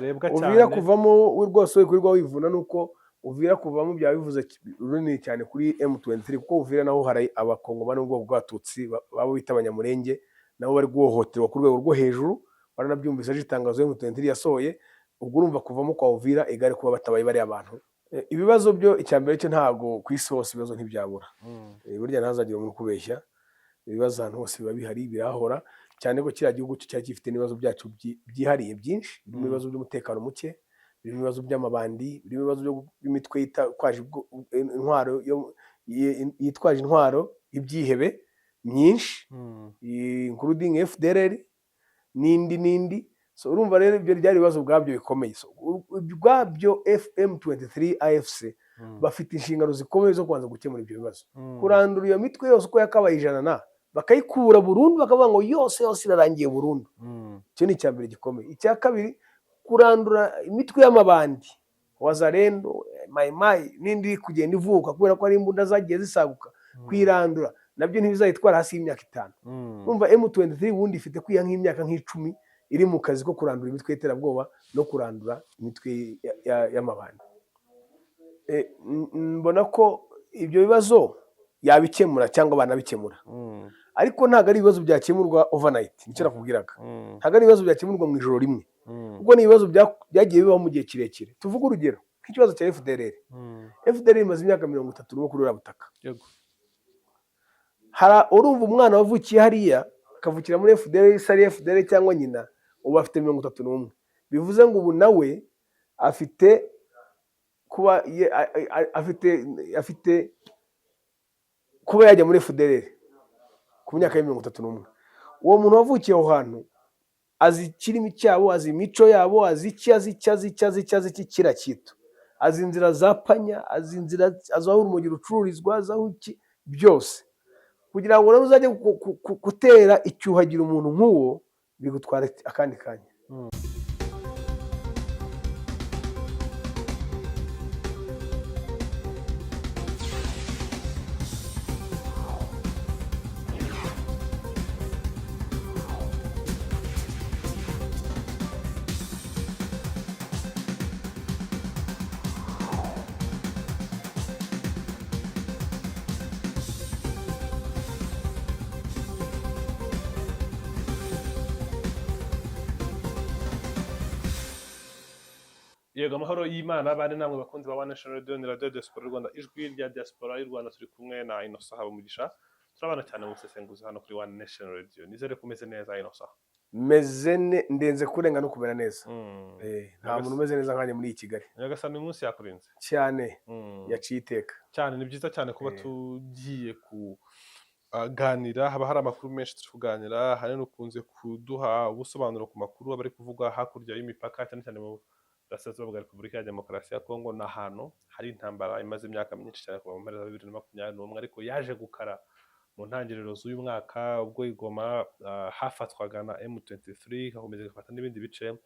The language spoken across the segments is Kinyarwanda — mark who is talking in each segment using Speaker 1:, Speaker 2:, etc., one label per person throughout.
Speaker 1: rebwa
Speaker 2: Uvira
Speaker 1: cyane.
Speaker 2: kuvamo we rwose kurirwa wivuna nuko Uvira kuvamo byaba bivuze runini cyane kuri M23 kuko Uvira naho hari abakongomani n'ubwoko bw'abatutsi babo bita abanyamurenge nabo bari guhohoterwa ku rwego rwo hejuru. Baranabyumvise aje itangazo M23 yasohoye. Ubwo urumva kuvamo kwa Uvira igare kuba batabaye bari abantu. Ibibazo byo icyambere cyo ntago ku isi hose ibibazo ntibyabura. Burya ntazagira umuntu kubeshya. Ibibazo ahantu hose biba bihari birahora cyane ko kiriya gihugu cyari gifite n'ibibazo byacu byihariye byinshi, birimo ibibazo by'umutekano muke, birimo ibibazo by'amabandi, birimo ibibazo by'imitwe yitwaje intwaro ibyihebe myinshi, including FDLR n'indi. So urumva rero ibyo byari ibibazo ubwabyo bikomeye. So ubwabyo FM23 AFC bafite inshingano zikomeye zo kubanza gukemura ibyo bibazo, kurandura iyo mitwe yose uko yakabaye ijana bakayikura burundu bakavuga ngo yose irarangiye burundu. Icyo ni icyambere gikomeye. Icya kabiri kurandura imitwe y'amabandi Wazalendo, Mai n'indi kugenda ivuka kubera ko ari imbunda zagiye zisaguka. Kwirandura nabyo ntibizayitwara hasi y'imyaka 5. Urumva M23 wundi ifite kwiya nk'imyaka nk'icumi iri mu kazi ko kurandura imitwe y'iterabwoba no kurandura imitwe y'amabandi. Mbona ko ibyo bibazo yabikemura cyangwa banabikemura, ariko ntago ari ibibazo byakemurwa overnight. Nicyo nakubwiraga, ntago ari ibibazo byakemurwa mu ijoro rimwe, ubwo ni ibibazo byagiye bibaho mu gihe kirekire. Tuvuga urugero nk'ikibazo cya FDLR. FDLR imaze imyaka 30 no kuri uriya butaka. Urumva umwana wavukiye hariya akavukira muri FDLR, sari FDLR cyangwa nyina, ubu afite 31. Bivuze ngo ubu nawe afite kuba yajya muri FDLR ku myaka ya 31. Uwo muntu wavukiye aho hantu azi ikirimi cyabo, azi imico yabo, azi kira cyito, azi inzira za panya, azi aho urumogi rucururizwa, aho byose. Kugira ngo nawe uzajye gutera icyuhagira umuntu nk'uwo bigutwara akandi kanya.
Speaker 1: Yego amahoro y'Imana bane namwe bakunzi ba One Nation Radio ni Radio Diaspora y'u Rwanda, ijwi rya diaspora y'u Rwanda. Turi kumwe na Innocent Habumugisha, turabana cyane mu busesenguzi hano kuri One Nation Radio. Nizere ko umeze neza Innocent.
Speaker 2: Ndenze kurenga no kumera neza. Nta muntu umeze neza nkanye muri Kigali.
Speaker 1: Nyagasani umunsi yakurinze
Speaker 2: cyane, yaciye iteka
Speaker 1: cyane. Ni byiza cyane kuba tugiye kuganira, haba hari amakuru menshi turi kuganira, hari n'ukunze kuduha ubusobanuro ku makuru abari kuvugwa hakurya y'imipaka, cyane cyane mu Burasirazuba bwa Repubulika ya Demokarasi ya Kongo. Ni ahantu hari intambara imaze imyaka myinshi cyane kuva mu mpera za 2021, ariko yaje gukara mu ntangiriro z'uyu mwaka ubwo Igoma hafatwaga na M23, hakomeza gufata n'ibindi bice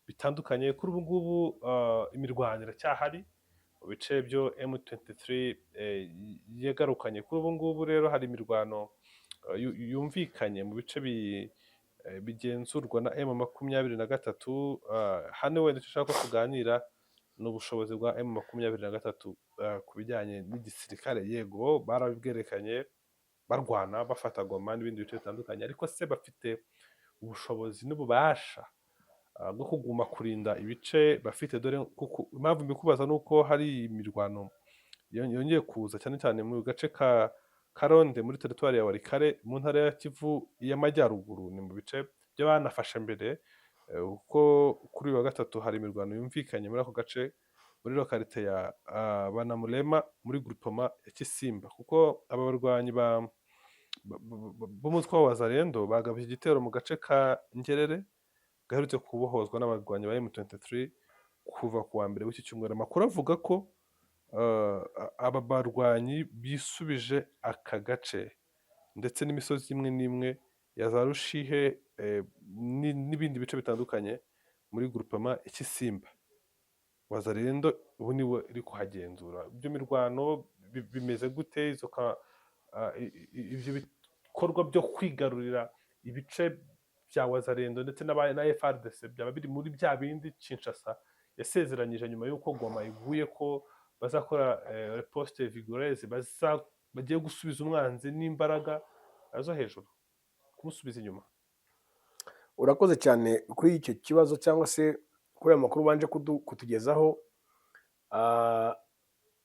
Speaker 1: bitandukanye. Kuri ubu ngubu imirwano iracyahari mu bice byo M23 yagarukanye. Kuri ubu ngubu rero hari imirwano yumvikanye mu bice bigenzurwa na M23. Hano wenda icyo ushaka ko tuganira ni ubushobozi bwa M23 ku bijyanye n'igisirikare. Yego barabibwerekanye barwana bafata Goma n'ibindi bice bitandukanye, ariko se bafite ubushobozi n'ububasha bwo kuguma kurinda ibice bafite? Dore kuko impamvu mbikubaza nuko hari imirwano yongeye kuza cyane cyane mu gace ka Karonde muri teritwari ya Walikare mu ntara ya Kivu y'Amajyaruguru. Ni mu bice by'abanafashe mbere, kuko kuri wa gatatu hari imirwano yumvikanye muri ako gace muri lokalite ya Banamulema muri groupement ya Kisimba, kuko aba barwanyi b'umutwe wa Wazalendo bagabye igitero mu gace ka Ngerere gaherutse kubohozwa n'abarwanyi ba M23 kuva ku wa mbere w'iki cyumweru. Amakuru avuga ko aba barwanyi bisubije aka gace ndetse n'imisozi imwe n'imwe ya za Rushihe n'ibindi bice bitandukanye muri groupement ya Kisimba. Wazalendo ubu niwe iri kuhagenzura. Ibyo mirwano bimeze gute? Ibyo bikorwa byo kwigarurira ibice bya wazarendo ndetse na FARDC byaba biri muri bya bindi Kinshasa yasezeranyije nyuma y'uko Goma iguye ko bazakora riposte vigoureuse, bagiye gusubiza umwanzi n'imbaraga zo hejuru, kumusubiza inyuma.
Speaker 2: urakoze cyane kuri icyo kibazo cyangwa se kuri aya makuru ubanje kutugezaho.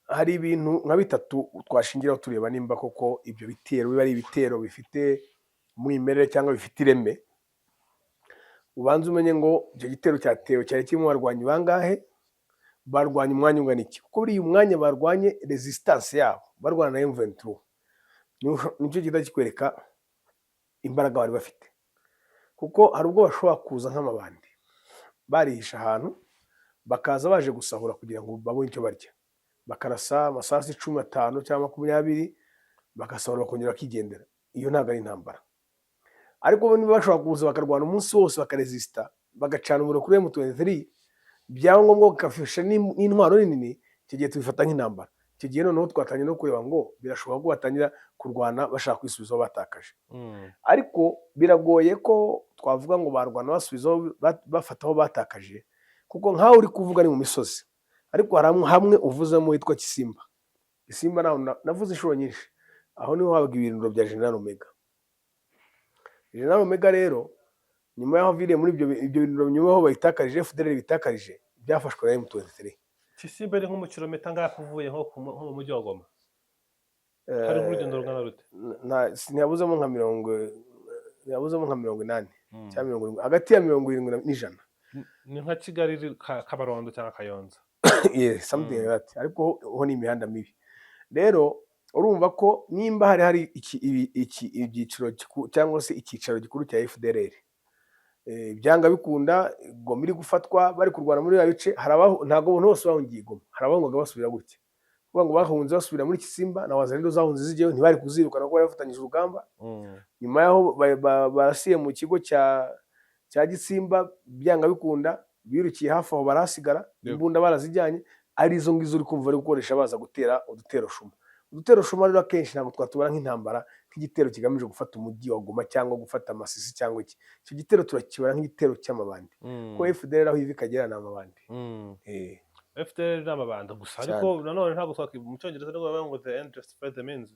Speaker 2: Hari ibintu nka bitatu twashingiraho tureba nimba koko ibyo bitero biba ari ibitero bifite umwimerere cyangwa bifite ireme. Ubanza umenye ngo icyo gitero cyatewe cyari kirimo abarwanyi bangahe, barwanya umwanya ungana iki, kuko buriya umwanya barwanye resistance yabo barwana na M23 nicyo gihita kikwereka imbaraga bari bafite, kuko hari ubwo bashobora kuza nk'amabandi barihisha ahantu bakaza baje gusahura kugira ngo babone icyo barya, bakarasa amasasu 15 cyangwa 20 bagasahura bakongera bakigendera. Iyo ntabwo ari intambara. Ariko bo niba bashobora kuza bakarwana umunsi wose bakaresista bagacana umuriro kuri M23, byaba ngombwa bakafisha n'intwaro nini, icyo gihe tubifata nk'intambara. Icyo gihe noneho twatangira no kureba ngo birashoboka ko batangira kurwana bashaka kwisubizaho batakaje. Ariko biragoye ko twavuga ngo barwana basubizaho bafata aho batakaje, kuko nkaho uri kuvuga ni mu misozi, ariko hamwe uvuzemo hitwa Kisimba. Kisimba navuze inshuro nyinshi, aho niho habaga ibirindiro bya General Omega. General Omega rero nyuma yaho viriye muri ibyo birindiro, nyuma aho bayitakarije FDLR bitakarije, byafashwe na M23.
Speaker 1: Kisimba ari nko mu kilometero ngaho uvuye nko mu mujyi wa Goma, hari urugendo rungana rute?
Speaker 2: Ntiyabuzemo nka 80 cyangwa 70, hagati ya 70 n'ijana.
Speaker 1: Ni nka Kigali Kabarondo cyangwa Kayonza.
Speaker 2: Yes, something like that. Ariko ho ni imihanda mibi. Rero urumva ko nimba hari ibyiciro cyangwa se icyicaro gikuru cya FDLR, byanga bikunda Goma iri gufatwa bari kurwana muri ya bice, ntago bonto bose bahungiye Goma, harabahungaga basubira gutya, kuvuga ngo bahunze basubira muri Kisimba na wazarendo zahunze zigiyeho, ntibari kuzirukana ko yafatanyije urugamba. Nyuma yaho barasiye mu kigo cya Gisimba, byanga bikunda birukiye hafi aho barasigara, imbunda barazijyanye, ari izo ngizo uri kumva bari gukoresha baza gutera udutero shuma. Udutero shuma rero akenshi ntabwo twatubara nk'intambara, nk'igitero kigamije gufata umujyi wa Goma cyangwa gufata Masisi cyangwa iki. Icyo gitero turakibara nk'igitero cy'amabandi, ko FDLR aho ivi kagera ni amabandi.
Speaker 1: FDLR ni amabandi gusa, ariko nanone ntabwo mu Cyongereza nibwo bavuga ngo the end justifies the means.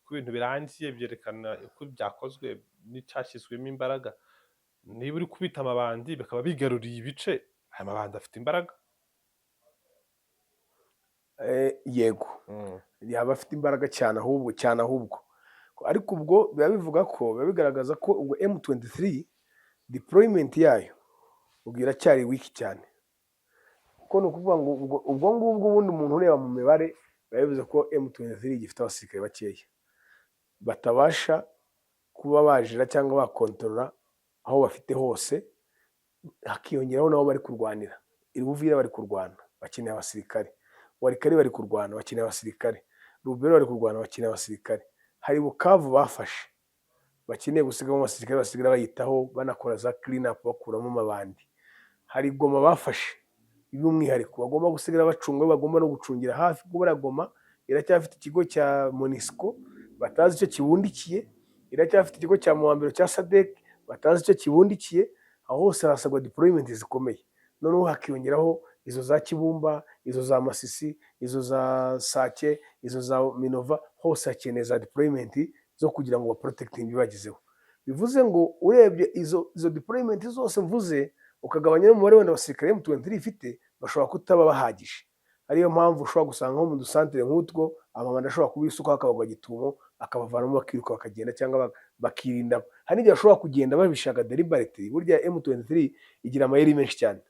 Speaker 1: Ku bintu birangiye byerekana uko byakozwe n'icyashyizwemo imbaraga. Niba uri kubita amabandi bakaba bigaruriye ibice, aya mabandi afite imbaraga.
Speaker 2: Yego, yaba afite imbaraga cyane ahubwo, ariko ubwo biba bivuga ko biba bigaragaza ko ubwo M23 deployment yayo ubwo iracyari weak cyane, kuko ni ukuvuga ngo ubwo ngubwo ubundi umuntu ureba mu mibare biba bivuze ko M23 gifite abasirikare bakeya batabasha kuba bajira cyangwa bakontorora aho bafite hose, hakiyongeraho nabo bari kurwanira. Uvira bari kurwana bakeneye abasirikare, Walikale bari kurwana bakeneye abasirikare, Lubero bari kurwana bakeneye abasirikare, hari Bukavu bafashe bakeneye gusigamo abasirikare basigara bayitaho banakora za clean up bakuramo amabandi, hari Goma bafashe by'umwihariko bagomba gusigara bacunga, bagomba no gucungira hafi, kuko buriya Goma iracyafite ikigo cya MONUSCO batazi icyo kibundikiye, iracyafite ikigo cya Muhambiro cya SADC batazi icyo kibundikiye. Aho hose harasabwa deployment zikomeye, noneho hakiyongeraho izo za Kibumba, izo za Masisi, izo za Sake, izo za Minova, hose hakeneye za deployment zo kugira ngo baprotecting bibagizeho. Bivuze ngo urebye izo deployment zose mvuze ukagabanya n'umubare wenda abasirikare M23 ifite, bashobora kutaba bahagije. Ariyo mpamvu ushobora gusanga nko mu dusantere nk'utwo amabandi ashobora kubisuka akabagwa gitumo akabavanamo bakiruka bakagenda cyangwa bakirinda. Hari n'igihe bashobora kugenda babishaka deliberately. Burya M23 igira amayeri menshi cyane,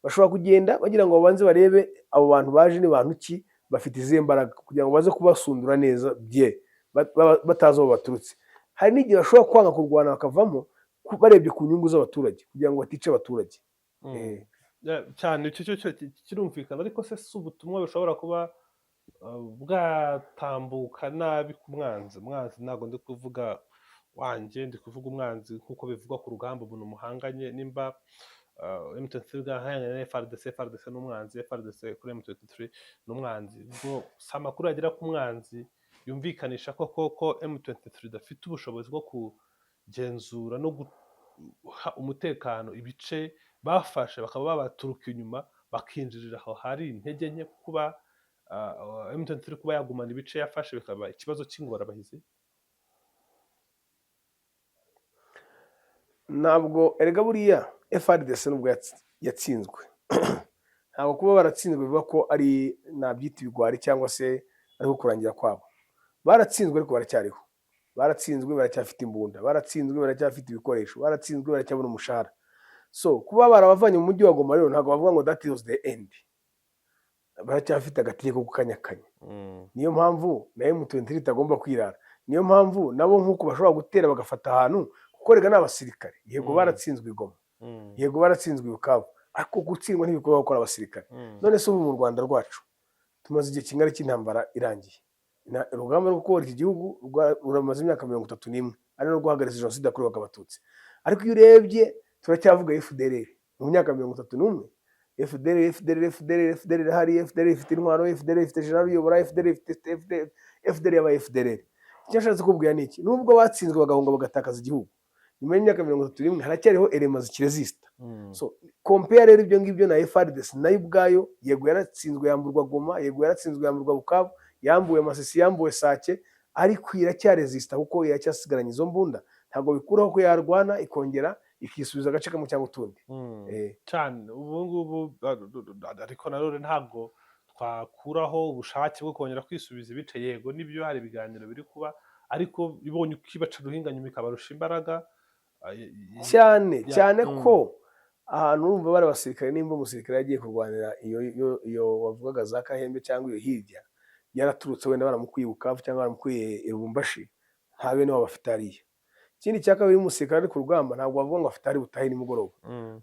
Speaker 2: bashobora kugenda bagira ngo babanze barebe abo bantu baje ni bantu ki, bafite izihe mbaraga, kugira ngo baze kubasundura neza batazi aho baturutse. Hari n'igihe bashobora kwanga kurwana bakavamo barebye ku nyungu z'abaturage kugira ngo batice abaturage.
Speaker 1: Cyane icyo kirumvikana, ariko se si ubutumwa bushobora kuba bwatambuka nabi ku mwanzi. Ntabwo ndi kuvuga wanjye, ndi kuvuga umwanzi nk'uko bivugwa ku rugamba umuntu muhanganye. Nimba M23 gahanganye na FARDC n'umwanzi, FARDC kuri M23 n'umwanzi, ubwo si amakuru yagera ku mwanzi yumvikanisha ko M23 idafite ubushobozi bwo kugenzura no umutekano ibice bafashe bakaba babaturuka inyuma bakinjirira aho hari intege nke kuba M23 kuba yagumana ibice yafashe bikaba ikibazo cy'ingorabahizi.
Speaker 2: ntabwo erega buriya FARDC nubwo yatsinzwe ntabwo kuba baratsinzwe bivuga ko ari nabyita ibigwari cyangwa se ariho kurangira kwabo. Baratsinzwe ariko baracyariho, baratsinzwe baracyafite imbunda, baratsinzwe baracyafite ibikoresho, baratsinzwe baracyabona umushahara. So kuba barabavanye mu mujyi wa Goma rero ntabwo bavuga ngo that is the end, baracyafite agategeko ku kanyakanya. Niyo mpamvu na M23 itagomba kwirara, niyo mpamvu nabo nk'uko bashobora gutera bagafata ahantu kuko rega n'abasirikare. Yego baratsinzwe i Goma, yego baratsinzwe i Bukavu, ariko gutsindwa ntibikorwa gukora abasirikare. None se ubu mu Rwanda rwacu tumaze igihe kingana cy'intambara irangiye, urugamba rwo kubohora iki gihugu ruramaze imyaka 31 ari no guhagarika jenoside yakorewe abatutsi. Ariko iyo urebye turacyavuga FDLR mu myaka 31. FDLR hari FDLR ifite intwaro, FDLR ifite general uyobora, FDLR yabaye FDLR. Icyo ashatse kubwira ni iki? Nubwo batsinzwe bagahunga bagatakaza igihugu, nyuma y'imyaka 31 haracyariho elements zikiresista. So compare rero ibyo ngibyo na FARDC nayo ubwayo, yego yaratsinzwe yamburwa Goma, yego yaratsinzwe yamburwa Bukavu, yambuwe Masisi, yambuwe Sake, ariko iracyaresista kuko iracyasigaranye izo mbunda. Ntabwo bikuraho ko yarwana ikongera ikisubiza agace kamwe cyangwa utundi.
Speaker 1: Cyane ubu ngubu ariko nanone ntabwo twakuraho ubushake bwo kongera kwisubiza ibice. Yego nibyo hari ibiganiro biri kuba, ariko ibonye ukibaca ruhinga nyuma ikabarusha imbaraga
Speaker 2: cyane ko ahantu urumva bari abasirikare, nimba umusirikare yagiye kurwanira iyo wavugaga za Kahembe cyangwa iyo hirya, yaraturutse wenda baramukuye Bukavu cyangwa baramukuye Lubumbashi, nta bene wabo bafite hariya. Ikindi cya kabiri, umusirikare ari ku rugamba ntabwo bavuga ngo afite ari butahe nimugoroba.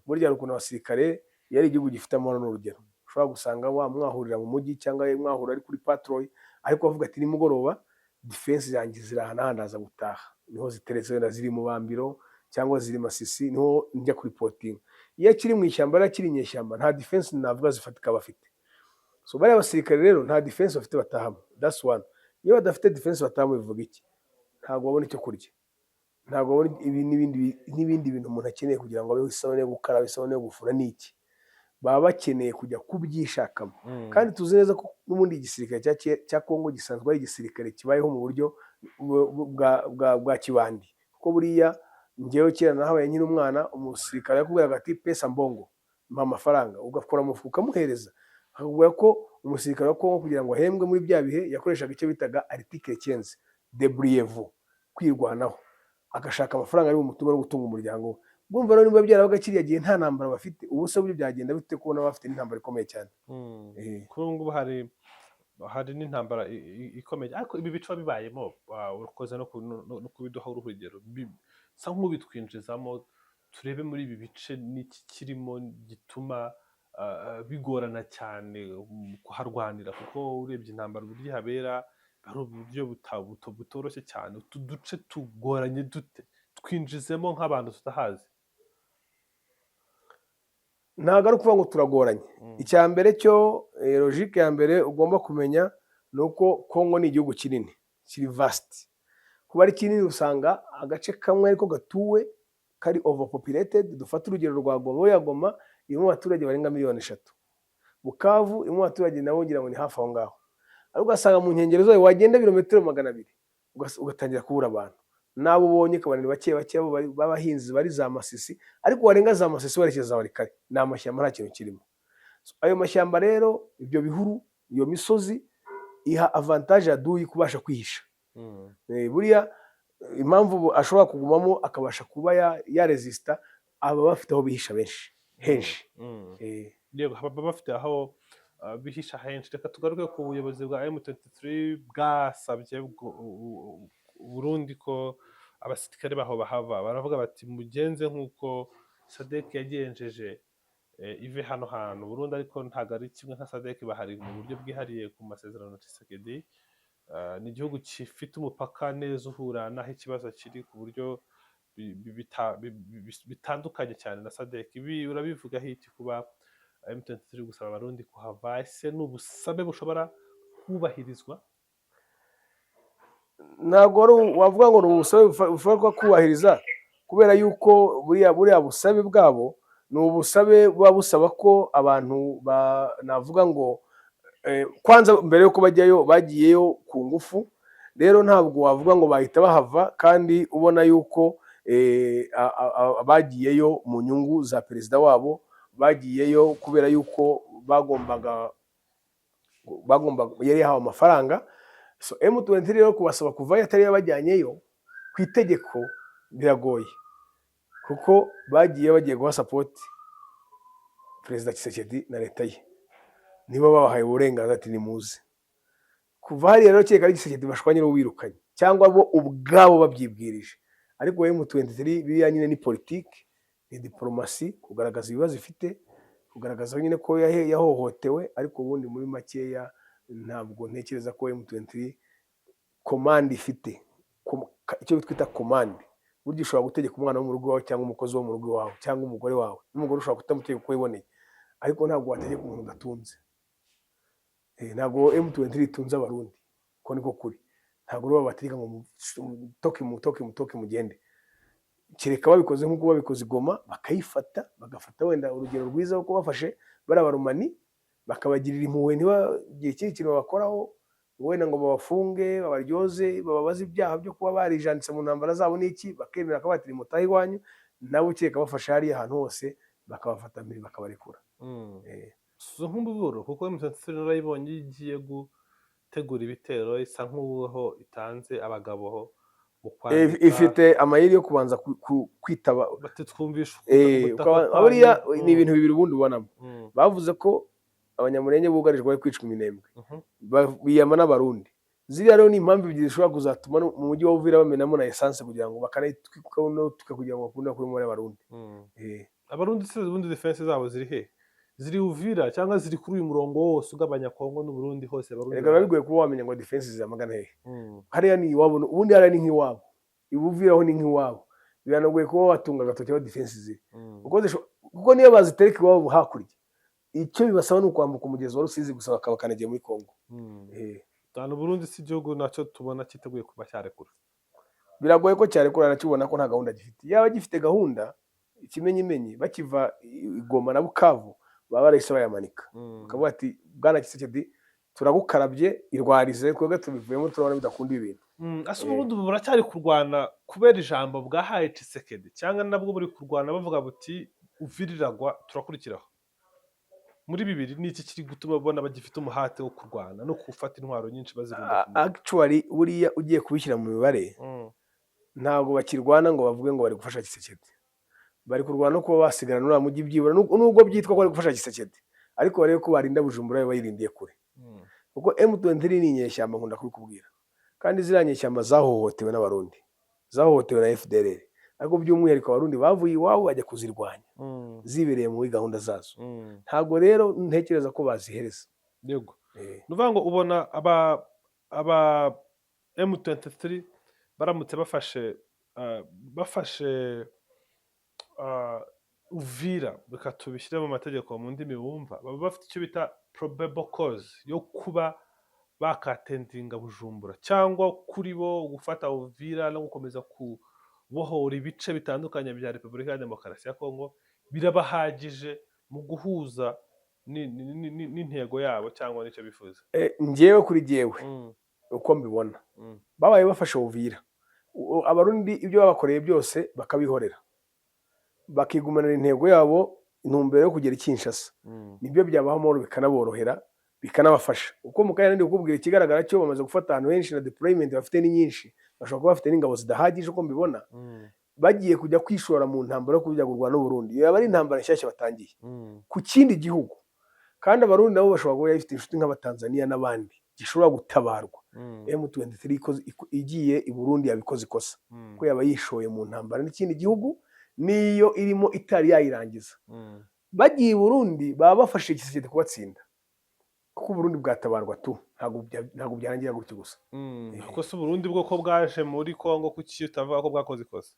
Speaker 2: Burya hari ukuntu abasirikare yari igihugu gifite amahoro n'urugero, ushobora gusanga mwahurira mu mujyi cyangwa mwahura ari kuri patrol, ariko bavuga ati nimugoroba defense yanjye zirahanandaza gutaha, niho ziteretse wenda ziri mu Bambiro cyangwa ziri Masisi, niho njya kuri porting. Iyo akiri mu ishyamba arakiri inyeshyamba, nta defense navuga zifatika bafite. So bari abasirikare rero nta defense bafite batahamo, that's one. Iyo badafite defense batahamo bivuga iki? Ntabwo babona icyo kurya, ntabwo babona n'ibindi bintu umuntu akeneye kugira ngo abeho, isabune yo gukaraba, isabune yo gufura n'iki, baba bakeneye kujya kubyishakamo. Kandi tuzi neza ko n'ubundi igisirikare cya Kongo gisanzwe ari igisirikare kibayeho mu buryo bwa kibandi, kuko buriya njyewe kera nahabaye nkiri umwana, umusirikare yakubwiraga ati pesa mbongo, mpa amafaranga, ugakora mu mufuka ukamuhereza. Akakubwira ko umusirikare wa Kongo kugira ngo ahembwe muri bya bihe yakoreshaga icyo bitaga article 15 débrouillez-vous, kwirwanaho, agashaka amafaranga ari umutungo no gutunga umuryango we. Bumva rero niba byarabaga kiriya gihe nta ntambara bafite, ubu se buryo byagenda bite kubona bafite n'intambara ikomeye cyane?
Speaker 1: Kuri ubu ngubu hari n'intambara ikomeye, ariko ibi bice bibayemo urukoze no kubiduha urugero, bisa nk'ubitwinjizamo turebe muri ibi bice n'iki kirimo gituma bigorana cyane kuharwanira, kuko urebye intambara uburyo habera ari uburyo butoroshye cyane. Utu duce tugoranye dute? Twinjizemo nk'abantu tutahazi.
Speaker 2: Ntabwo ari ukuvuga ngo turagoranye. Icya mbere cyo logique ya mbere ugomba kumenya ni uko Kongo ni igihugu kinini, kiri vast. Kuba ari kinini usanga agace kamwe ariko gatuwe kari overpopulated. Dufata urugero rwa Goma, ya Goma irimo abaturage barenga 3,000,000. Bukavu irimo abaturage nabo ngira ngo ni hafi aho ngaho, ariko ugasanga mu nkengero zayo wagenda birometero 200 ugatangira kubura abantu. Nabo ubonye kabanira bake b'abahinzi bari za Masisi, ariko warenga za Masisi barekeza bari kare, ni amashyamba nta kintu kirimo. Ayo mashyamba rero, ibyo bihuru, iyo misozi iha avantage aduyi kubasha kwihisha. Buriya impamvu ashobora kugumamo akabasha kuba ya resista, aba bafite aho bihisha henshi.
Speaker 1: Yego baba bafite aho bihisha henshi. Reka tugaruke ku buyobozi bwa M23 bwasabye Burundi ko abasirikare baho bahava. Baravuga bati mugenze nk'uko SADC yagenjeje ive hano hantu. Burundi ariko ntabwo ari kimwe nka SADC, bahari mu buryo bwihariye ku masezerano Tshisekedi. Ni igihugu gifite umupaka neza uhura n'aho ikibazo kiri, ku buryo bitandukanye cyane na SADC. Ibi urabivuga hiti kuba M23 gusaba abarundi kuhava, ese n'ubusabe bushobora kubahirizwa?
Speaker 2: Ntabwo wavuga ngo ubusabe bushobora kubahiriza, kubera yuko buriya busabe bwabo ni ubusabe buba busaba ko abantu navuga ngo kwanza mbere yuko bajyayo bagiyeyo ku ngufu, rero ntabwo wavuga ngo bahita bahava kandi ubona yuko bagiyeyo mu nyungu za perezida wabo, bagiyeyo kubera yuko yari yahawe amafaranga. So M23 rero kubasaba kuvayo atari yabajyanyeyo ku itegeko biragoye, kuko bagiye guha support perezida Tshisekedi na leta ye, niba babahaye uburenganzira ati nimuze. Kuva hariya rero cyeka ari Tshisekedi bashwanye no wirukanye cyangwa bo ubwabo babyibwirije, ariko M23 biriya nyine ni politiki, ni diplomasi, kugaragaza ibibazo ifite, kugaragaza nyine ko yahohotewe, ariko ubundi muri makeya ntabwo ntekereza ko M23 komande ifite icyo twita komande. Burya ushobora gutegeka umwana wo mu rugo wawe cyangwa umukozi wo mu rugo wawe cyangwa umugore wawe, n'umugore ushobora kutamutegeka uko wiboneye, ariko ntabwo wategeka umuntu udatunze. Ntabwo M23 itunze abarundi, ko niko kuri. Ntabwo rero babategeka ngo mutoke mugende, kereka babikoze nk'uko babikoze Goma, bakayifata bagafata wenda urugero rwiza ko bafashe bari abarumani bakabagirira impuhwe, ntibagire ikindi kintu babakoraho wenda ngo babafunge, babaryoze, bababaze ibyaha byo kuba barijanditse mu ntambara zabo n'iki, bakemera ko batiri mutahi wanyu, nabo kereka bafashe hariya ahantu hose bakabafata mbere bakabarekura.
Speaker 1: So nk'ububuro kuko M23 narayibonye igiye gutegura ibitero, isa nk'uho itanze abagabo ho mu kwandika,
Speaker 2: ifite amayeri yo kubanza kwitaba
Speaker 1: batitwumvisha
Speaker 2: aburiya ni ibintu bibiri ubundi ubonamo. Bavuze ko abanyamurenge bugarijwe bari kwicwa iminembwe, biyama n'abarundi. Ziriya rero ni impamvu ebyiri zishobora kuzatuma mu mujyi wa Uvira bamenamo na essence kugira ngo bakanayitwika kugira ngo bakunda kuri muri abarundi.
Speaker 1: Abarundi se ubundi defense zabo ziri he? Ziri Uvira cyangwa ziri kuri uyu murongo wose ugabanya Kongo n'Uburundi hose abarundi?
Speaker 2: Rega bigoye kuba wamenya ngo defense zizamagana he. Hariya ni iwabo, ubundi hariya ni nk'iwabo, Uvira ho ni nk'iwabo. Biranagoye kuba watunga agatoki aho defense ziri, kuko niyo bazitereka iwabo hakurya, icyo bibasaba ni ukwambuka umugezi wa Rusizi gusa bakabakanagiye muri Kongo.
Speaker 1: Burundi si igihugu nacyo tubona cyiteguye kuba cyarekura.
Speaker 2: Biragoye ko cyarekura, arakibona ko nta gahunda gifite. Yaba gifite gahunda, ikimenyimenyi bakiva Goma na Bukavu baba barahise bayamanika, bakavuga ati bwana Tshisekedi turagukarabye irwarize, twebwe tubivuyemo turabona bidakunda ibintu.
Speaker 1: Ase Uburundi buracyari kurwana kubera ijambo bwahaye Tshisekedi, cyangwa nabwo buri kurwana bavuga buti uviriragwa turakurikiraho? Muri bibiri ni iki kiri gutuma babona bagifite umuhate wo kurwana no gufata intwaro nyinshi bazirunda?
Speaker 2: Actually buriya ugiye kubishyira mu mibare, ntabwo bakirwana ngo bavuge ngo bari gufasha Tshisekedi. Bari kurwana no kuba basigara n'uriya mujyi byibura, nubwo byitwa ko bari gufasha Tshisekedi, ariko barebe ko barinda Bujumbura bayirindiye kure, kuko M23 ni inyeshyamba nkunda kubikubwira, kandi ziriya nyeshyamba zahohotewe n'abarundi, zahohotewe na FDLR, ariko by'umwihariko abarundi bavuye iwabo bajya kuzirwanya, zibereye muri gahunda zazo. Ntabwo rero ntekereza ko bazihereza.
Speaker 1: Yego, nuvuga ngo ubona aba M23 baramutse bafashe Uvira bikatubishyira mu mategeko mu ndimi bumva, baba bafite icyo bita probable cause yo kuba bakatendinga Bujumbura, cyangwa kuri bo gufata Uvira no gukomeza kubohora ibice bitandukanye bya Repubulika ya Demokarasi ya Kongo birabahagije mu guhuza n'intego yabo cyangwa nicyo bifuza.
Speaker 2: Njyewe kuri jyewe uko mbibona, babaye bafashe Uvira, abarundi ibyo babakoreye byose bakabihorera, bakigumanira intego yabo, intumbero yo kugera Kinshasa, nibyo byabaho amahoro, bikanaborohera, bikanabafasha. Uko mu kanya ndi kukubwira, ikigaragara cyo bamaze gufata ahantu henshi na deployment bafite ni nyinshi, bashobora kuba bafite n'ingabo zidahagije uko mbibona, bagiye kujya kwishora mu ntambaro yo kujya kurwana n'Uburundi. Yaba ari intambara nshyashya batangiye ku kindi gihugu, kandi abarundi nabo bashobora kuba bafite inshuti nk'Abatanzania n'abandi gishobora gutabarwa. M23 igiye i Burundi yabikoze ikosa, ko yaba yishoye mu ntambara n'ikindi gihugu niyo irimo itari yayirangiza. Bagiye i Burundi baba bafashe Tshisekedi kubatsinda, kuko Burundi bwatabarwa tu, ntabwo byarangira gutyo gusa.
Speaker 1: Kuko se Burundi bwoko bwaje muri Kongo, kuki utavuga ko bwakoze ikosa?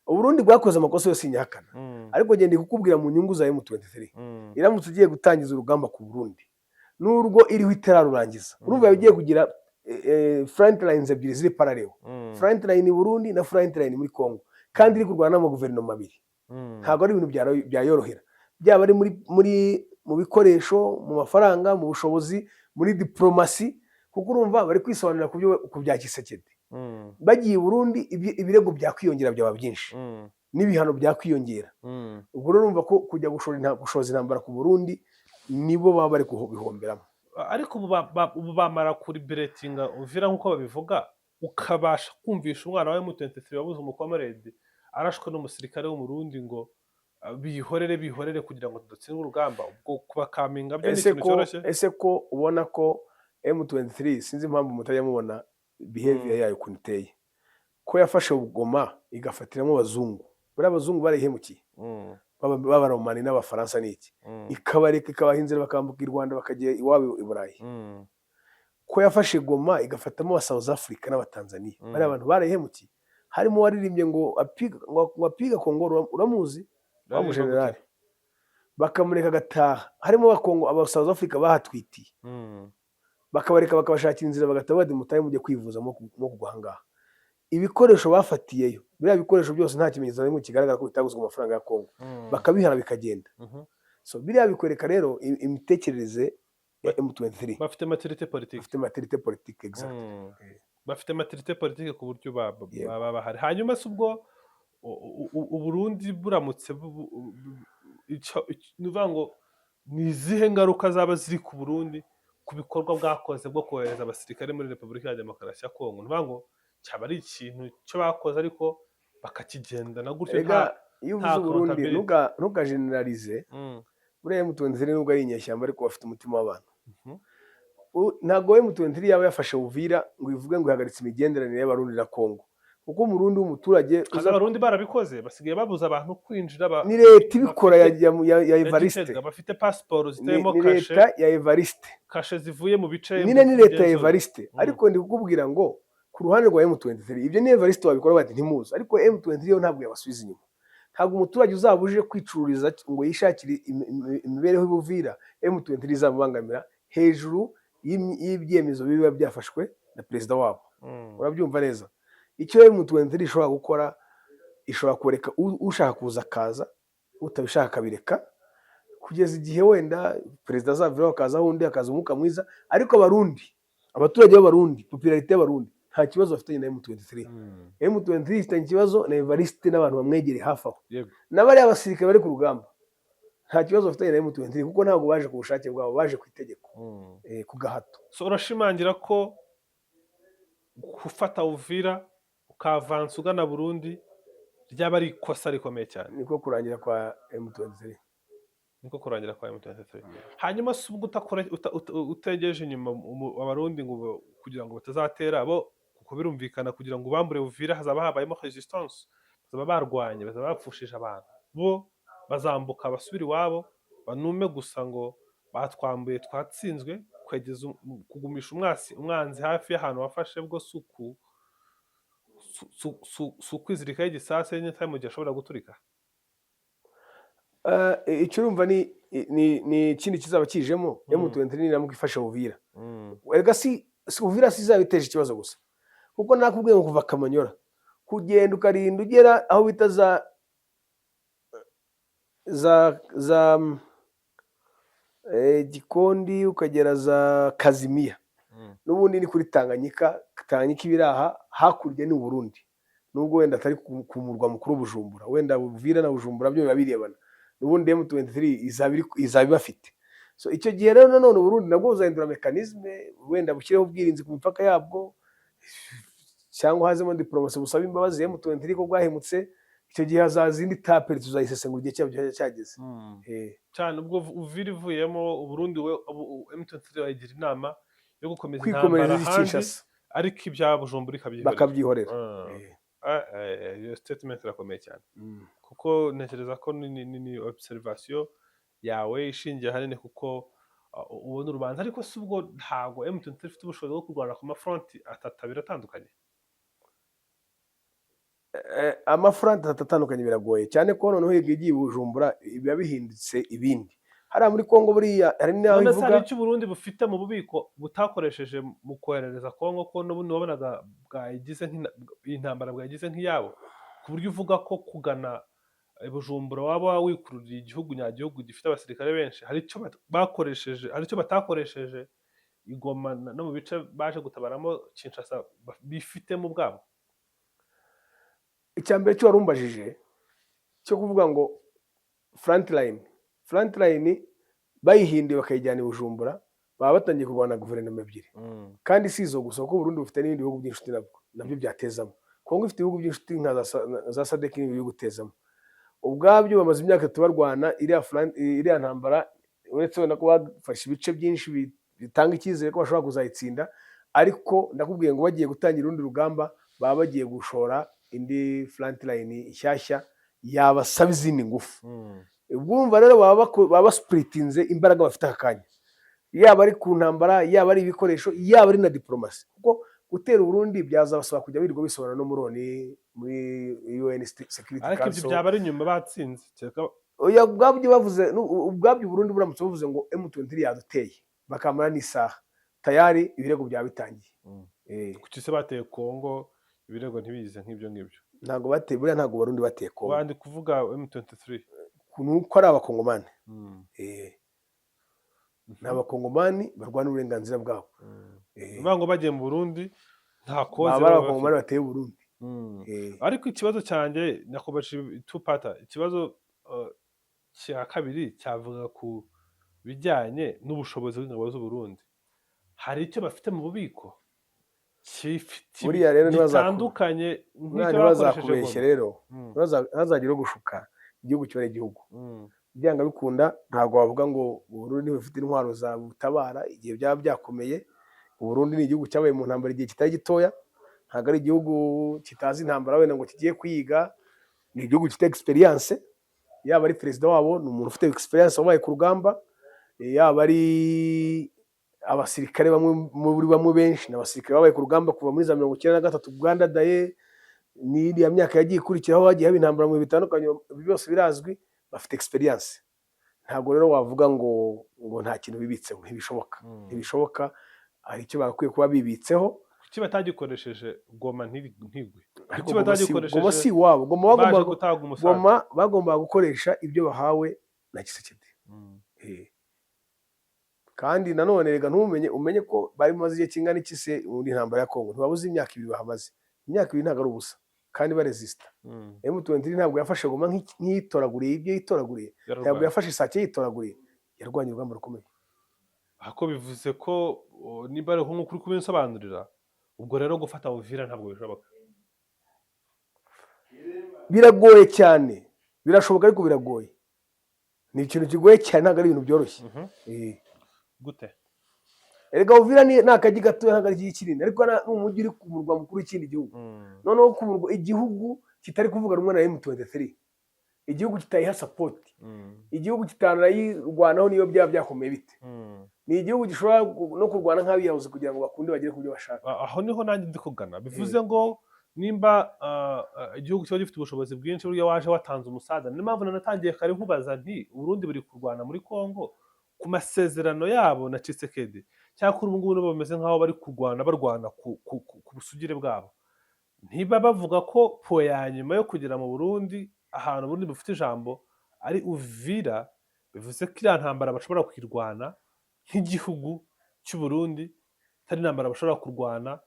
Speaker 2: Uburundi bwakoze amakosa yose inyahakana, ariko genda kukubwira mu nyungu za M23, iramutse ugiye gutangiza urugamba ku Burundi n'urwo iriho itararurangiza, urumva yagiye kugira front lines ebyiri ziri parallel, front line i Burundi na front line muri Kongo, kandi iri kurwana n'amaguverinoma abiri. Ntabwo ari ibintu byayorohera, byaba ari mu bikoresho, mu mafaranga, mu bushobozi, muri diplomasi, kuko urumva bari kwisobanurira ku bya Kisekedi. Bagiye i Burundi ibirego byakwiyongera byaba byinshi, n'ibihano byakwiyongera. Ubwo rero urumva ko kujya gushoza intambara ku Burundi nibo baba bari kubihomberamo.
Speaker 1: Ariko ubu bamara kuriberetinga Uvira nk'uko babivuga, ukabasha kumvisha umwana wa M23 wabuze umukomerede arashwe n'umusirikare w'umurundi ngo bihorere kugira ngo tudatsindwa urugamba, ubwo kubakaminga byo ni ikintu cyoroshye.
Speaker 2: Ese ko ubona ko M23 sinzi impamvu mutajya mubona behavior yayo ukuntu iteye, ko yafashe Goma igafatiramo abazungu, buriya abazungu barayihemukiye, b'abaromani n'abafaransa n'iki, ikabareka ikabaha inzira bakambuka i Rwanda bakajya iwabo i Burayi. Ko yafashe Goma igafatamo aba South Africa n'abatanzania, bariya abantu barayihemukiye. Harimo waririmbye ngo apiga Kongo, uramuzi wa mujenerali, bakamureka agataha. Harimo aba South Africa bahatwitiye, bakabareka bakabashakira inzira bagataha bati mutahe mujye kwivuza mo kugwa ahangaha. Ibikoresho bafatiyeyo, biriya bikoresho byose nta kimenyetso na kimwe kigaragara ko bitaguzwe amafaranga ya Kongo, bakabihana bikagenda. So biriya bikwereka rero imitekerereze ya M23.
Speaker 1: Bafite maturité politique.
Speaker 2: Bafite maturité politique, exact.
Speaker 1: Bafite maturité politique ku buryo baba bahari. Hanyuma se ubwo Uburundi buramutse nuvuga ngo ni izihe ngaruka zaba ziri ku Burundi ku bikorwa bwakoze bwo kohereza abasirikare muri Repubulika ya Demokarasi ya Kongo? Nuvuga ngo cyaba ari ikintu cyo bakoze ariko bakakigendana gutyo.
Speaker 2: Iyo uvuze Burundi ntugageneralize. Buriya M23 nubwo ari inyeshyamba ariko bafite umutima w'abantu. Ntabwo M23 yaba yafashe Uvira ngo ivuge ngo ihagaritse imigenderanire y'Abarundi na Kongo, kuko umurundi w'umuturage
Speaker 1: Abarundi barabikoze, basigaye babuza abantu kwinjira.
Speaker 2: Ni leta ibikora ya Evariste,
Speaker 1: bafite passport zitemo kashe.
Speaker 2: Ni leta ya Evariste,
Speaker 1: kashe zivuye mu bice.
Speaker 2: Ni leta ya Evariste. Ariko ndi kukubwira ngo ku ruhande rwa M23 ibyo ni Evariste wabikora bati ntimuzi, ariko M23 yo ntabwo yabasubiza inyuma. Ntabwo umuturage uzabuje kwicururiza ngo yishakire imibereho y'Ubuvira, M23 izamubangamira hejuru y'ibyemezo biba byafashwe na perezida wabo. Urabyumva neza. Icyo M23 ishobora gukora, ishobora kureka ushaka kuza akaza, utabishaka akabireka, kugeza igihe wenda perezida azaviraho akaza undi akaza umwuka mwiza. Ariko abaturage b'Abarundi, popularité y'Abarundi nta kibazo bafitanye na M23. M23 ifitanye ikibazo na Evariste n'abantu bamwegereye hafi aho, n'abari abasirikare bari ku rugamba. Nta kibazo bafitanye na M23 kuko ntabwo baje ku bushake bwabo, baje ku itegeko, ku gahato.
Speaker 1: So urashimangira ko gufata Uvira ukavansa ugana Burundi ryaba ari ikosa rikomeye cyane?
Speaker 2: Niko kurangira kwa M23.
Speaker 1: Hanyuma se ubwo utegereje inyuma Abarundi ngo kugira ngo batazatera bo, kuko birumvikana kugira ngo bambure Uvira hazaba habayemo resistance, bazaba barwanye, bazaba bapfushije abantu, bo bazambuka basubira iwabo banume gusa ngo batwambuye twatsinzwe, kwegeza kugumisha umwanzi hafi y'ahantu wafashe bwo kwizirikaho igisase n'intare mu gihe ashobora guturika.
Speaker 2: Icyo urumva ni ikindi kizaba kijemo. M23 niramuka ifashe Uvira, erega si Uvira izaba iteje ikibazo gusa, kuko nakubwiye ngo kuva Kamanyora kugenda ukarinda ugera aho bita za Gikondi ukagera za Kazimiya, n'ubundi ni kuri Tanganyika ibiraha hakurya ni Burundi, nubwo wenda atari ku murwa mukuru Bujumbura, wenda Uvira na Bujumbura byo biba birebana, n'ubundi M23 izaba ibafite. So icyo gihe rero nanone Burundi nabwo buzahindura mekanisme, wenda bushyireho ubwirinzi ku mipaka yabwo, cyangwa hazemo diplomasi busaba imbabazi M23 ko bwahemutse. Icyo gihe hazaza indi taperi tuzayisesengura igihe cyabyo cyageze.
Speaker 1: Cyane ubwo Uvira ivuyemo Burundi M23 bayigira inama yo gukomeza
Speaker 2: intambara
Speaker 1: hanze, ariko ibya Bujumbura
Speaker 2: bakabyihorera.
Speaker 1: Iyo statement irakomeye cyane, kuko ntekereza ko ni observation yawe ishingiye hanini, kuko ubona urubanza. Ariko si ubwo ntabwo M23 ifite ubushobozi bwo kurwana ku mafronti atatu atandukanye?
Speaker 2: Amafront atandukanye biragoye cyane ko noneho igiye Bujumbura biba bihindutse ibindi. Hariya muri Kongo buriya hari n'aho ivuga
Speaker 1: hari icyo Burundi bufite mu bubiko butakoresheje mu koherereza Kongo, ko n'ubundi wabonaga bwayigize intambara bwayigize nk'iyabo, ku buryo uvuga ko kugana Bujumbura waba wikururiye igihugu nyagihugu gifite abasirikare benshi, hari icyo bakoresheje, hari icyo batakoresheje i Goma no mu bice baje gutabaramo Kinshasa bifitemo ubwabo.
Speaker 2: icya mbere cyo warumbajije cyo kuvuga ngo frontline bayihinduye bakayijyana i Bujumbura, baba batangiye kurwana na guverinoma ebyiri. Kandi si izo gusa, kuko Burundi bufite n'ibindi bihugu by'inshuti nabyo byatezamo. Kongo ifite ibihugu by'inshuti nka za SADC n'ibindi bihugu gutezamo. Ubwabyo bamaze imyaka 3 barwana iriya ntambara, uretse wenda ko bafashe ibice byinshi bitanga icyizere ko bashobora kuzayitsinda, ariko ndakubwiye ngo bagiye gutangira urundi rugamba, baba bagiye gushora indi frontline ishyashya yabasaba izindi ngufu. Ubwumva rero baba basplitinze imbaraga bafite aka kanya, yaba ari ku ntambara, yaba ari ibikoresho, yaba ari na diplomasi, kuko gutera Burundi byazabasaba kujya birirwa bisobanura no muri UN Security Council.
Speaker 1: Ariko ibyo byaba ari nyuma batsinze.
Speaker 2: Oya, ubwabyo bavuze, ubwabyo Burundi buramutse buvuze ngo M23 yaduteye bakamara n'isaha tayari ibirego byaba bitangiye.
Speaker 1: Kuki se bateye Kongo ibirego ntibize nk'ibyo ngibyo?
Speaker 2: Ntago bateye, buriya ntago Burundi bateye Kongo.
Speaker 1: Wandi kuvuga M23
Speaker 2: nuko ari abakongomani. N'abakongomani barwana uburenganzira bwabo.
Speaker 1: Ngo bagiye mu Burundi nta koze
Speaker 2: abakongomani bateye Burundi.
Speaker 1: Ariko ikibazo cyanjye nakomeje tupata, ikibazo cya kabiri cyavuga ku bijyanye n'ubushobozi bw'ingabo z'u Burundi. Hari icyo bafite mu bubiko
Speaker 2: buriya rero
Speaker 1: bitandukanye
Speaker 2: nk'icyo bazakubeshye, rero ntazagire gushuka igihugu kiba ari igihugu. Byanga bikunda ntabwo wavuga ngo Burundi bufite intwaro za butabara igihe byaba byakomeye. Burundi ni igihugu cyabaye mu ntambara igihe kitari gitoya, ntabwo ari igihugu kitazi intambara wenda ngo kigiye kwiga. Ni igihugu gifite experience, yaba ari perezida wabo ni umuntu ufite experience wabaye ku rugamba, yaba ari abasirikare bamwe benshi n'abasirikare babaye ku rugamba kuva muri za 1993 Bwana Daye n'iriya myaka yagiye ikurikiraho hagiye haba intambara mu bitandukanye, byose birazwi, bafite experience. Ntabwo rero wavuga ngo nta kintu bibitseho, ntibishoboka. Hari icyo bakwiye kuba bibitseho.
Speaker 1: Kuki batagikoresheje Goma ntigwe?
Speaker 2: Kuki batagikoresheje Goma si wabo? Goma bagomba gukoresha ibyo bahawe na Tshisekedi. Kandi nanone rega umenye ko bari maze igihe kingana iki se muri ntambara ya Kongo? Ntibabuze imyaka 2 bahamaze. Imyaka 2 ntabwo ari ubusa, kandi baresista. M23 ntabwo yafashe Goma nk'iyitoraguriye ibyo yitoraguriye, ntabwo yafashe Sake yitoraguriye, yarwanye urugamba rukomeye.
Speaker 1: Ako bivuze ko niba ari nk'ukuri kubinsobanurira, ubwo rero gufata Uvira ntabwo bishoboka.
Speaker 2: Biragoye cyane, birashoboka ariko biragoye. Ni ikintu kigoye cyane, ntabwo ari ibintu byoroshye.
Speaker 1: Gute?
Speaker 2: Erega Uvira ni akagi gato, ntabwo ari kinini, ariko n'umujyi uri ku murwa mukuru w'ikindi gihugu. Noneho ku murwa, igihugu kitari kuvuga rumwe na M23, igihugu kitayiha support, igihugu kitanayirwanaho niyo byaba byakomeye bite. Ni igihugu gishobora no kurwana nk'abiyahuze kugira ngo bakunde bagere ku byo bashaka.
Speaker 1: Aho niho nanjye ndi kugana. Bivuze ngo nimba igihugu kiba gifite ubushobozi bwinshi, burya waje watanze umusaza. Niyo mpamvu natangiye kare nkubaza nti Burundi buri kurwana muri Kongo ku masezerano yabo na Tshisekedi, cyangwa ubu ngubu bameze nk'aho bari barwana ku busugire bwabo. Ntiba bavuga ko po ya nyuma yo kugera mu Burundi, ahantu Burundi bufite ijambo ari Uvira, bivuze ko iriya ntambara bashobora kwirwana nk'igihugu cy'u Burundi, atari intambara bashobora kurwana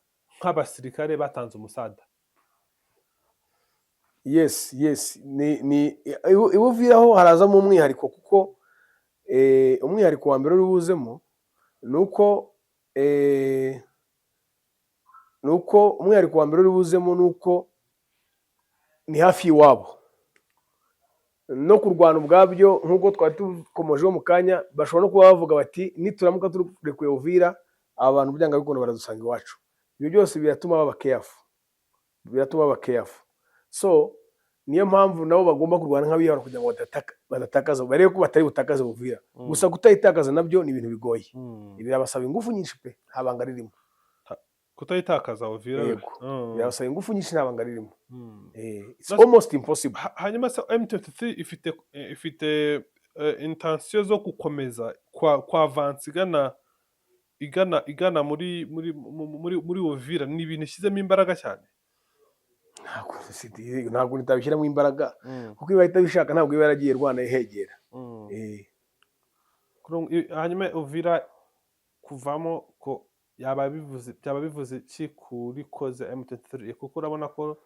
Speaker 1: nk'abasirikare batanze umusada.
Speaker 2: Yes, Uvira ho harazamo umwihariko, kuko umwihariko wa mbere uri buzemo nuko umwihariko wa mbere uri buzemo nuko ni hafi iwabo. No kurwana ubwabyo nk'uko twari tukomojeho mu kanya, bashobora no kuba bavuga bati nituramuka turekuye Uvira, abantu byanga bikunda baradusanga iwacu. Ibyo byose biratuma baba careful. So niyo mpamvu nabo bagomba kurwana nk'abiyahura kugira ngo badatakaza, barebe ko batari butakaze Uvira. Gusa kutayitakaza nabyo ni ibintu bigoye. Birabasaba ingufu nyinshi pe, nta banga ririmo.
Speaker 1: Kutayitakaza Uvira
Speaker 2: birabasaba ingufu nyinshi, nta banga ririmo. It's almost impossible.
Speaker 1: Hanyuma se M23 ifite intention zo gukomeza kwa avance igana muri Uvira, ni ibintu ishyizemo imbaraga cyane.
Speaker 2: ntabwo nitabishyiramo imbaraga
Speaker 1: Mm,
Speaker 2: kuko iyo bahita bishaka ntabwo iba yaragiye Rwanda ihegera.
Speaker 1: mm.
Speaker 2: Eh,
Speaker 1: Hanyuma Uvira kuvamo ko byaba bivuze iki kuri koze M23 kuko urabona ko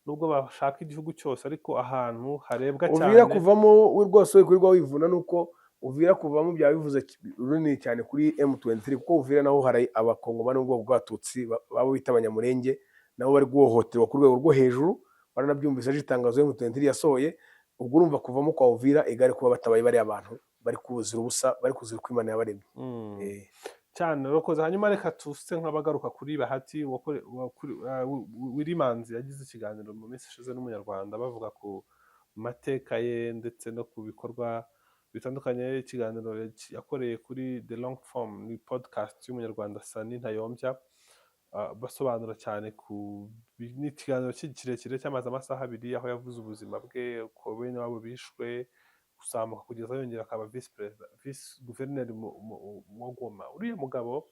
Speaker 1: nubwo bashaka igihugu cyose ariko ahantu harebwa
Speaker 2: Uvira
Speaker 1: cyane.
Speaker 2: kuvamo we rwose uri kurirwa wivuna nuko Uvira kuvamo byaba bivuze runini cyane kuri M23 kuko Uvira naho hari abakongomani n'ubwoko bw'abatutsi babo bita abanyamurenge nabo bari guhohoterwa ku rwego rwo hejuru. Baranabyumvise aje itangazo M23 yasohoye. Ubwo urumva kuvamo kwa Uvira igare kuba batabaye bari abantu bari kubuzira ubusa, bari kuzira uko Imana yabaremye.
Speaker 1: Mm. Cyane urakoze. Hanyuma reka tuse nk'abagaruka kuri Bahati Wilimanzi yagize ikiganiro mu minsi ishize n'umunyarwanda bavuga ku mateka ye ndetse no ku bikorwa bitandukanye. Ikiganiro yakoreye kuri The Long Form, ni podcast y'umunyarwanda Sani Ntayombya, basobanura cyane ni ikiganiro kirekire cyamaze amasaha 2 aho yavuze ubuzima bwe, ko bene wabo bishwe, gusamuka kugeza yongera akaba vice guverineri wa Goma. Uriya mugabo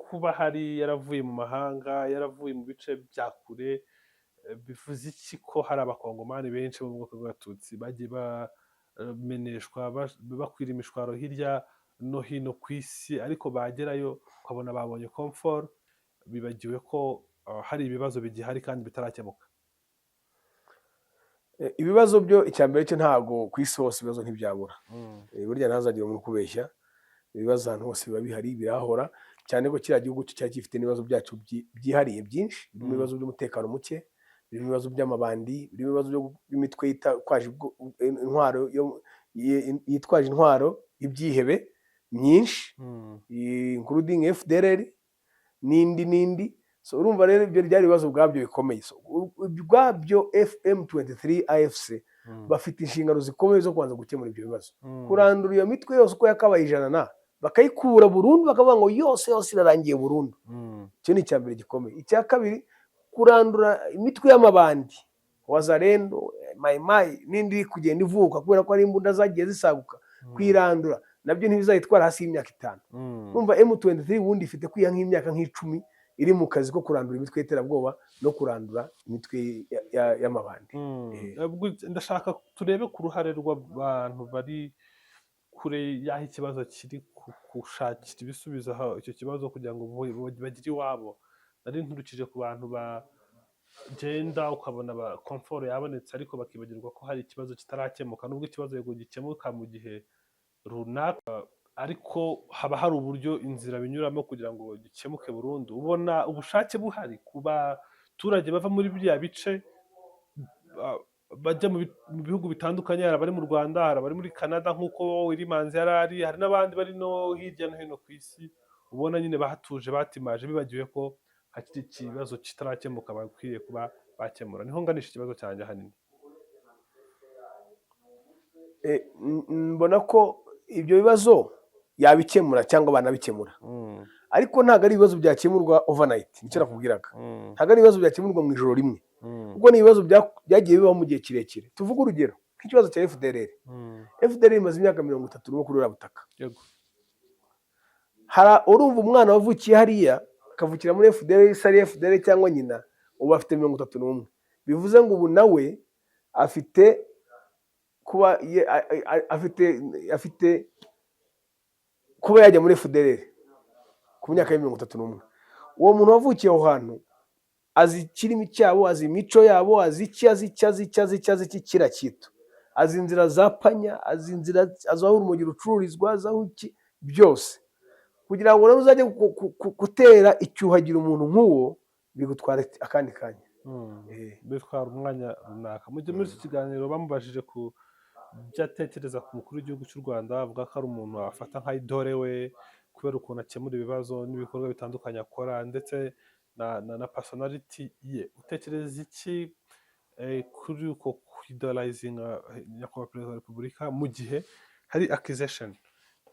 Speaker 1: kuba hari yaravuye mu mahanga, yaravuye mu bice bya kure, bivuze iki ko hari abakongomani benshi bo mu bwoko bw'abatutsi bagiye bameneshwa bakwira imishwaro hirya no hino ku isi, ariko bagerayo ukabona babonye comfort, bibagiwe ko hari ibibazo bigihari kandi bitarakemuka.
Speaker 2: Ibibazo byo icyambere cyo ntago ku isi hose ibibazo ntibyabura. Burya ntazagire umuntu kubeshya, ibibazo ahantu hose biba bihari birahora, cyane ko kiriya gihugu cyari gifite n'ibibazo byacu byihariye byinshi, birimo ibibazo by'umutekano muke, birimo ibibazo by'amabandi, birimo ibibazo by'imitwe yitwaje intwaro ibyihebe myinshi, including FDLR n'indi. So urumva rero ibyo byari ibibazo ubwabyo bikomeye. So ubwabyo FM23 AFC bafite inshingano zikomeye zo kubanza gukemura ibyo bibazo, kurandura iyo mitwe yose uko yakabaye 100 bakayikura burundu, bakavuga ngo yose irarangiye burundu. Icyo ni icyambere gikomeye. Icya kabiri, kurandura imitwe y'amabandi Wazalendo, Mai n'indi iri kugenda ivuka kubera ko ari imbunda zagiye zisaguka. Kwirandura nabyo ntibizayitwara hasi y'imyaka 5. Urumva M23 wundi ifite kwiha nk'imyaka nk'icumi iri mu kazi ko kurandura imitwe y'iterabwoba no kurandura imitwe y'amabandi.
Speaker 1: Ndashaka turebe ku ruhare rw'abantu bari kure y'aho ikibazo kiri, gushakira ibisubizo aho icyo kibazo kugira ngo bagire iwabo. Nari nturukije ku bantu bagenda ukabona comfort yabonetse ariko bakibagirwa ko hari ikibazo kitarakemuka, nubwo ikibazo yego gikemuka mu gihe runaka, ariko haba hari uburyo inzira binyuramo kugira ngo gikemuke burundu. Ubona ubushake buhari ku baturage bava muri biriya bice bajya mu bihugu bitandukanye, hari abari mu Rwanda, hari abari muri Canada nk'uko Wilimanzi yarari, hari n'abandi bari no hirya no hino ku isi, ubona nyine bahatuje batimaje, bibagiwe ko hakiri ikibazo kitarakemuka bakwiriye kuba bakemura. Niho nganisha ikibazo cyanjye ahanini.
Speaker 2: Mbona ko ibyo bibazo yabikemura cyangwa banabikemura, ariko ntabwo ari ibibazo byakemurwa overnight. Nicyo nakubwiraga, ntabwo ari ibibazo byakemurwa mu ijoro rimwe, kuko ni ibibazo byagiye bibaho mu gihe kirekire. Tuvuge urugero nk'ikibazo cya FDLR. FDLR imaze imyaka 30 no kuri uriya butaka. Urumva umwana wavukiye hariya akavukira muri FDLR, sari FDLR cyangwa nyina, ubu afite 31. Bivuze ngo ubu nawe afite kuba yajya muri FDLR ku myaka ya 31. Uwo muntu wavukiye aho hantu azi ikirimi cyabo, azi imico yabo, azi kira kito, azi inzira za panya, azi aho urumogi rucururizwa, aho byose. Kugira ngo nawe uzajye gutera icyuhagira umuntu nk'uwo bigutwara akandi kanya,
Speaker 1: bitwara umwanya runaka. Mu gihe muri iki kiganiro bamubajije ku byatekereza ku mukuru w'igihugu cy'u Rwanda, avuga ko ari umuntu afata nka idole we kubera ukuntu akemura ibibazo n'ibikorwa bitandukanye akora, ndetse na personality ye. Utekereza iki kuri uko idolizing nyakubahwa perezida wa repubulika mu gihe hari accusation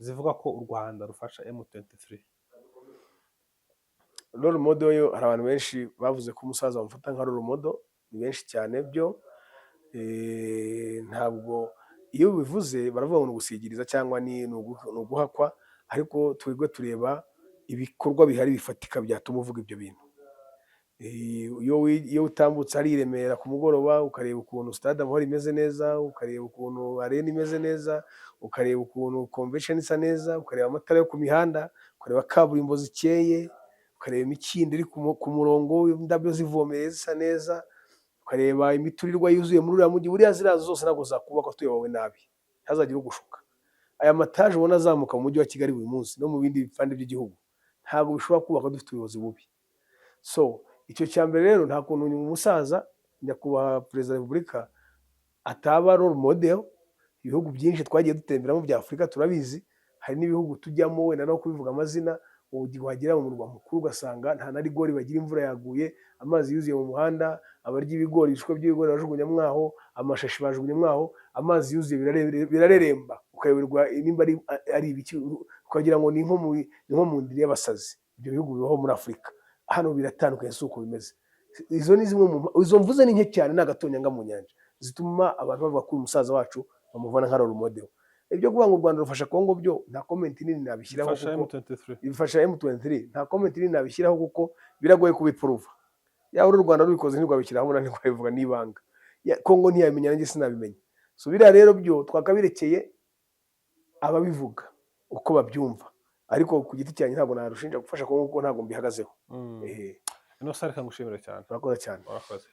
Speaker 1: zivuga ko u Rwanda rufasha M23?
Speaker 2: Role model yo, hari abantu benshi bavuze ko umusaza bamufata nka role model, ni benshi cyane byo. Ntabwo iyo bivuze baravuga ngo gusigiriza cyangwa ni uguhakwa, ariko twebwe tureba ibikorwa bihari bifatika byatuma uvuga ibyo bintu. iyo utambutse hari i Remera ku mugoroba ukareba ukuntu stade Amahoro imeze neza, ukareba ukuntu arena imeze neza, ukareba ukuntu convention isa neza, ukareba amatara yo ku mihanda, ukareba kaburimbo zikeye, ukareba imikindo iri ku murongo, indabyo zivomeye zisa neza, ukareba imiturirwa yuzuye muri uriya mujyi. Buriya ziriya zose ntabwo zakubakwa tuyobowe nabi, ntihazagire ugushuka. Aya mataje ubona azamuka mu mujyi wa Kigali buri munsi no mu bindi bipande by'igihugu ntabwo bishobora kubakwa dufite ubuyobozi bubi. So icyo cya mbere rero, nta kuntu uyu musaza nyakubahwa perezida wa repubulika ataba role model. Ibihugu byinshi twagiye dutemberamo bya Afurika turabizi, hari n'ibihugu tujyamo wenda no kubivuga amazina, wagera mu murwa mukuru ugasanga nta na rigori bagira, imvura yaguye, amazi yuzuye mu muhanda, abarya ibigori, ibishishwa by'ibigori bajugunya mwaho, amashashi bajugunya mwaho, amazi yuzuye birareremba, ukayoberwa nimba ari ibiki, ukagira ngo ni nko mu ndiri y'abasazi. Ibyo bihugu bibaho muri Afurika, hano biratandukanye, si uko bimeze. Izo ni zimwe izo mvuze ni nke cyane, ni agatonyanga mu nyanja, zituma abantu bavuga ko uyu musaza wacu bamuvana nka role model. Ibyo kuvuga ngo u Rwanda rufasha Kongo byo nta comment nini nabishyiraho, bifasha M23, nta comment nini nabishyiraho kuko biragoye kubiprova. Yaho u Rwanda rubikoze ntirwabishyiraho nani kwabivuga n'ibanga. Kongo ntiyabimenya, nanjye sinabimenya. So biriya rero byo twakabirekeye ababivuga uko babyumva, ariko ku giti cyanjye ntabwo narushinja gufasha Kongo kuko ntabwo mbihagazeho.
Speaker 1: Ino sare kangushimira cyane.
Speaker 2: Urakoze cyane.
Speaker 1: Warakoze.